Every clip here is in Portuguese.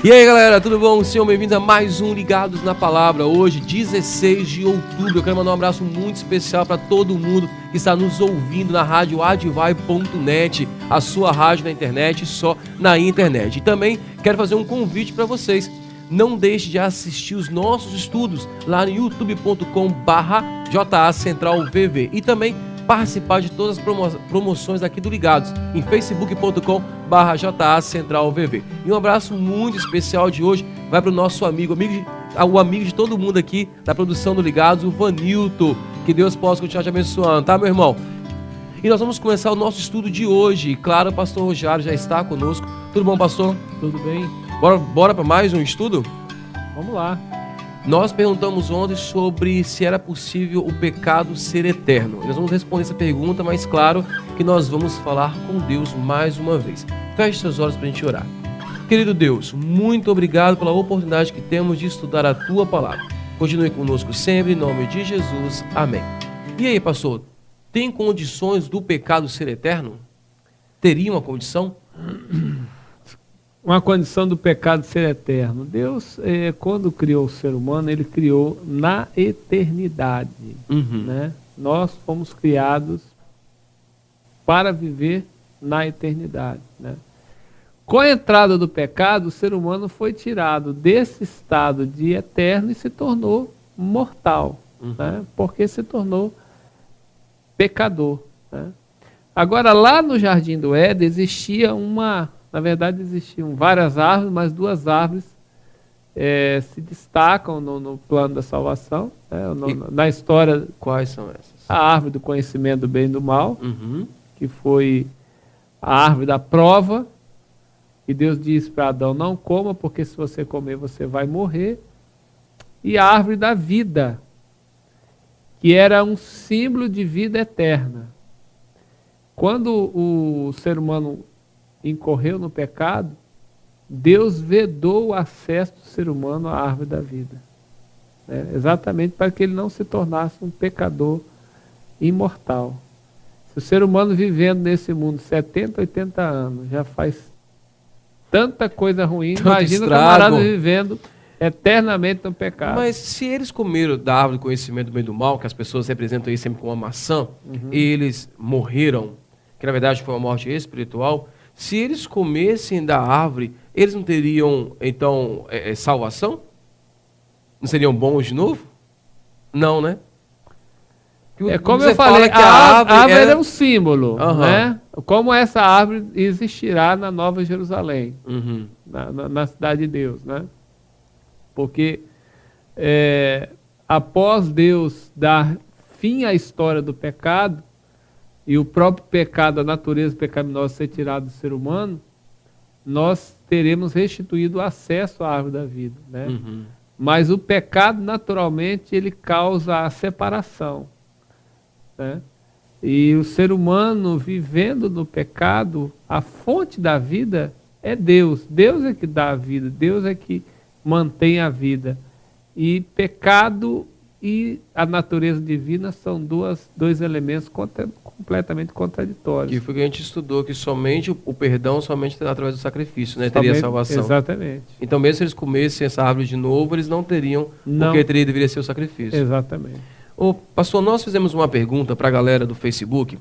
E aí galera, tudo bom? Sejam bem-vindos a mais um Ligados na Palavra. Hoje, 16 de outubro, eu quero mandar um abraço muito especial para todo mundo que está nos ouvindo na rádio advai.net, a sua rádio na internet, só na internet. E também quero fazer um convite para vocês. Não deixe de assistir os nossos estudos lá no youtube.com/JACentralVV e também participar de todas as promoções aqui do Ligados em facebook.com/JACentralVV. E um abraço muito especial de hoje vai para o nosso amigo de todo mundo aqui da produção do Ligados, o Vanilton. Que Deus possa continuar te abençoando, tá, meu irmão? E nós vamos começar o nosso estudo de hoje. Claro, o pastor Rogério já está conosco. Tudo bom, pastor? Tudo bem? Bora para mais um estudo? Vamos lá. Nós perguntamos ontem sobre se era possível o pecado ser eterno. Nós vamos responder essa pergunta, mas claro que nós vamos falar com Deus mais uma vez. Feche seus olhos para a gente orar. Querido Deus, muito obrigado pela oportunidade que temos de estudar a Tua Palavra. Continue conosco sempre, em nome de Jesus. Amém. E aí, pastor, tem condições do pecado ser eterno? Teria uma condição? Uma condição do pecado ser eterno. Deus, quando criou o ser humano, Ele criou na eternidade. Né? Nós fomos criados para viver na eternidade. Né? Com a entrada do pecado, o ser humano foi tirado desse estado de eterno e se tornou mortal. Né? Porque se tornou pecador. Né? Agora, lá no Jardim do Éden, na verdade, existiam várias árvores, mas duas árvores se destacam no plano da salvação. Né? Na história. Quais são essas? A árvore do conhecimento do bem e do mal, que foi a árvore da prova. E Deus disse para Adão: não coma, porque se você comer, você vai morrer. E a árvore da vida, que era um símbolo de vida eterna. Quando o ser humano incorreu no pecado, Deus vedou o acesso do ser humano à árvore da vida. Exatamente para que ele não se tornasse um pecador imortal. Se o ser humano vivendo nesse mundo 70, 80 anos já faz tanta coisa ruim, imagina o camarada vivendo eternamente no pecado. Mas se eles comeram da árvore do conhecimento do bem e do mal, que as pessoas representam aí sempre como uma maçã, e eles morreram, que na verdade foi uma morte espiritual, se eles comessem da árvore, eles não teriam, então, salvação? Não seriam bons de novo? Não, né? Como eu falei, a árvore era um símbolo. Né? Como essa árvore existirá na Nova Jerusalém, na cidade de Deus. Né? Porque após Deus dar fim à história do pecado, e o próprio pecado, a natureza pecaminosa ser tirada do ser humano, nós teremos restituído o acesso à árvore da vida. Né? Mas o pecado, naturalmente, ele causa a separação. Né? E o ser humano vivendo no pecado, a fonte da vida é Deus. Deus é que dá a vida, Deus é que mantém a vida. E pecado e a natureza divina são dois elementos completamente contraditórios. E foi que a gente estudou que somente o perdão somente através do sacrifício, né, teria salvação. Exatamente. Então mesmo se eles comessem essa árvore de novo, eles não teriam, porque deveria ser o sacrifício. Exatamente. Pastor, nós fizemos uma pergunta para a galera do Facebook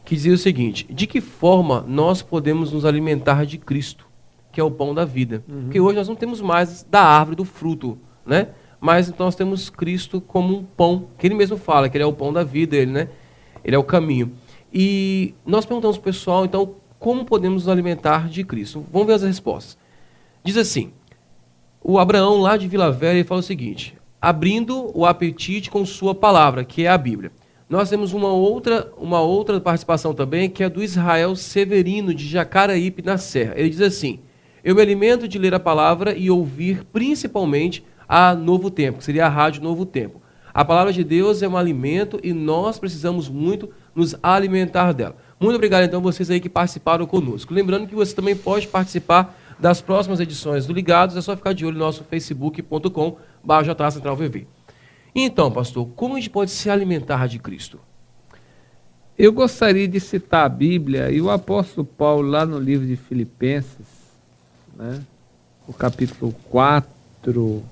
que dizia o seguinte: de que forma nós podemos nos alimentar de Cristo, que é o pão da vida? Porque hoje nós não temos mais da árvore do fruto, né? Mas então nós temos Cristo como um pão, que ele mesmo fala, que ele é o pão da vida, né? Ele é o caminho. E nós perguntamos para o pessoal, então, como podemos nos alimentar de Cristo? Vamos ver as respostas. Diz assim, o Abraão, lá de Vila Velha, ele fala o seguinte: abrindo o apetite com sua palavra, que é a Bíblia. Nós temos uma outra participação também, que é do Israel Severino, de Jacaraípe, na Serra. Ele diz assim: eu me alimento de ler a palavra e ouvir principalmente a Novo Tempo, que seria a rádio Novo Tempo. A palavra de Deus é um alimento e nós precisamos muito nos alimentar dela. Muito obrigado, então, vocês aí que participaram conosco. Lembrando que você também pode participar das próximas edições do Ligados, é só ficar de olho no nosso facebook.com/JACentralVV. Então, pastor, como a gente pode se alimentar de Cristo? Eu gostaria de citar a Bíblia e o apóstolo Paulo, lá no livro de Filipenses, né? o capítulo 4,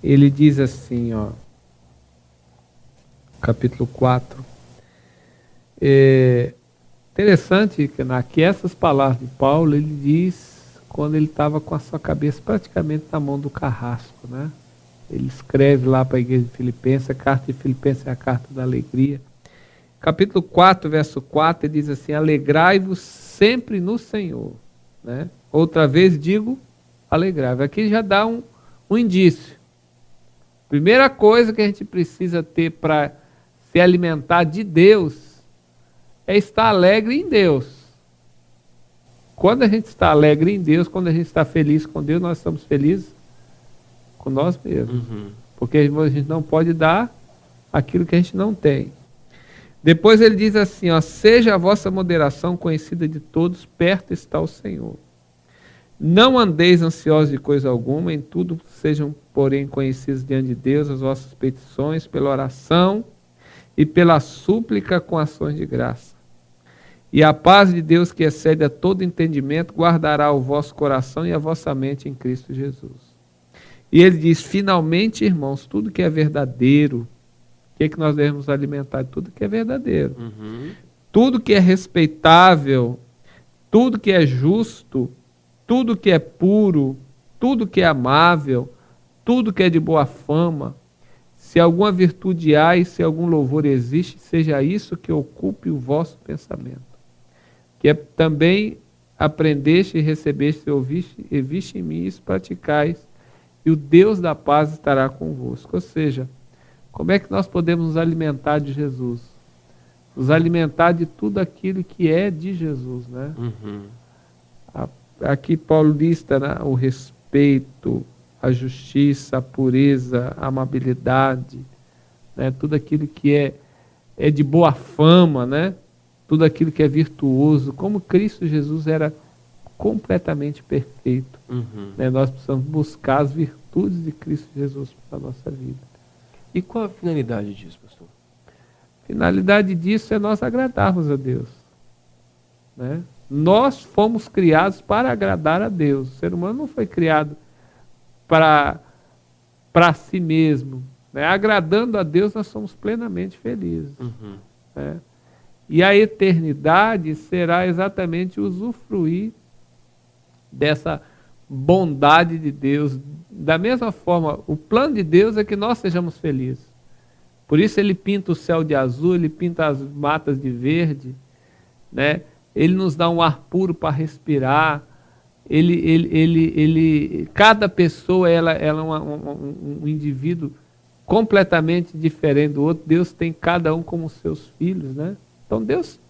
ele diz assim, ó, capítulo 4, interessante que essas palavras de Paulo, ele diz quando ele estava com a sua cabeça praticamente na mão do carrasco, né? Ele escreve lá para a igreja de Filipenses, a carta de Filipenses é a carta da alegria. Capítulo 4, verso 4, ele diz assim, alegrai-vos sempre no Senhor, né? Outra vez digo, alegrai-vos. Aqui já dá um indício. Primeira coisa que a gente precisa ter para se alimentar de Deus é estar alegre em Deus. Quando a gente está alegre em Deus, quando a gente está feliz com Deus, nós estamos felizes com nós mesmos. Porque a gente não pode dar aquilo que a gente não tem. Depois ele diz assim, ó, seja a vossa moderação conhecida de todos, perto está o Senhor. Não andeis ansiosos de coisa alguma, em tudo sejam, porém, conhecidos diante de Deus as vossas petições, pela oração e pela súplica com ações de graça. E a paz de Deus, que excede a todo entendimento, guardará o vosso coração e a vossa mente em Cristo Jesus. E ele diz, finalmente, irmãos, tudo que é verdadeiro, o que é que nós devemos alimentar? Tudo que é verdadeiro. Tudo que é respeitável, tudo que é justo, tudo que é puro, tudo que é amável, tudo que é de boa fama, se alguma virtude há e se algum louvor existe, seja isso que ocupe o vosso pensamento. Que é também aprendeste e recebeste e ouviste e viste em mim, isso praticais, e o Deus da paz estará convosco. Ou seja, como é que nós podemos nos alimentar de Jesus? Nos alimentar de tudo aquilo que é de Jesus, né? Aqui Paulo lista, né, o respeito, a justiça, a pureza, a amabilidade, né, tudo aquilo que é de boa fama, né, tudo aquilo que é virtuoso, como Cristo Jesus era completamente perfeito. Né, nós precisamos buscar as virtudes de Cristo Jesus para a nossa vida. E qual a finalidade disso, pastor? A finalidade disso é nós agradarmos a Deus, né? Nós fomos criados para agradar a Deus. O ser humano não foi criado para si mesmo, né? Agradando a Deus, nós somos plenamente felizes. Né? E a eternidade será exatamente usufruir dessa bondade de Deus. Da mesma forma, o plano de Deus é que nós sejamos felizes. Por isso ele pinta o céu de azul, ele pinta as matas de verde, né? Ele nos dá um ar puro para respirar. Cada pessoa ela é um indivíduo completamente diferente do outro. Deus tem cada um como seus filhos, né? Então Deus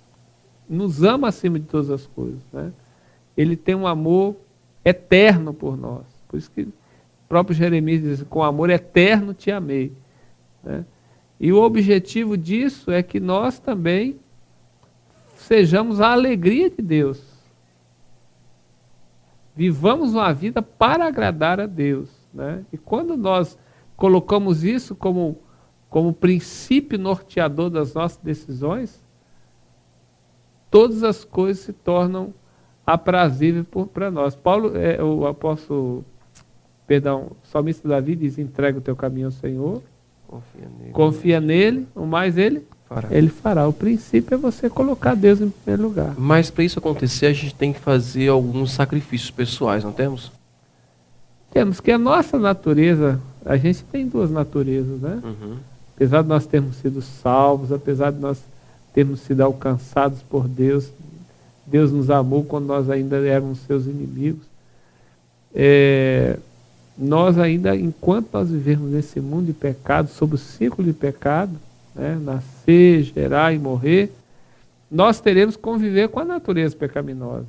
nos ama acima de todas as coisas, né? Ele tem um amor eterno por nós. Por isso que o próprio Jeremias diz, com amor eterno te amei, né? E o objetivo disso é que nós também sejamos a alegria de Deus. Vivamos uma vida para agradar a Deus, né? E quando nós colocamos isso como princípio norteador das nossas decisões, todas as coisas se tornam aprazíveis para nós. Paulo, o apóstolo, o salmista Davi diz, entrega o teu caminho ao Senhor, confia nele, o mais ele fará. O princípio é você colocar Deus em primeiro lugar. Mas para isso acontecer, a gente tem que fazer alguns sacrifícios pessoais, não temos? Temos, que a nossa natureza, a gente tem duas naturezas, né? Apesar de nós termos sido salvos, apesar de nós termos sido alcançados por Deus, Deus nos amou quando nós ainda éramos seus inimigos. Nós ainda, enquanto nós vivemos nesse mundo de pecado, sob o ciclo de pecado, né, nascer, gerar e morrer, nós teremos que conviver com a natureza pecaminosa.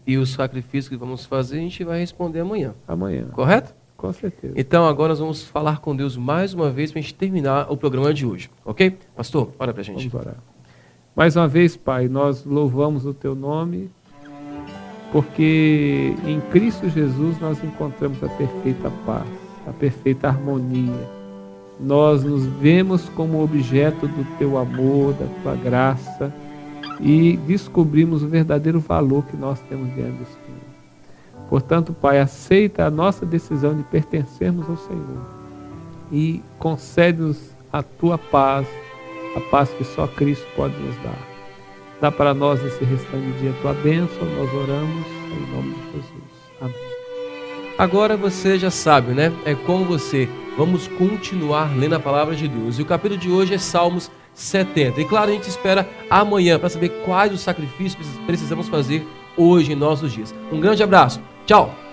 E o sacrifício que vamos fazer, a gente vai responder amanhã. Amanhã. Correto? Com certeza. Então agora nós vamos falar com Deus mais uma vez para a gente terminar o programa de hoje. Ok? Pastor, ora para a gente. Vamos orar. Mais uma vez, Pai, nós louvamos o Teu nome, porque em Cristo Jesus nós encontramos a perfeita paz, a perfeita harmonia. Nós nos vemos como objeto do Teu amor, da Tua graça, e descobrimos o verdadeiro valor que nós temos diante do Senhor. Portanto, Pai, aceita a nossa decisão de pertencermos ao Senhor e concede-nos a Tua paz, a paz que só Cristo pode nos dar. Dá para nós esse restante dia a Tua bênção, nós oramos em nome de Jesus. Amém. Agora você já sabe, né? É com você. Vamos continuar lendo a palavra de Deus. E o capítulo de hoje é Salmos 70. E claro, a gente espera amanhã para saber quais os sacrifícios precisamos fazer hoje em nossos dias. Um grande abraço. Tchau.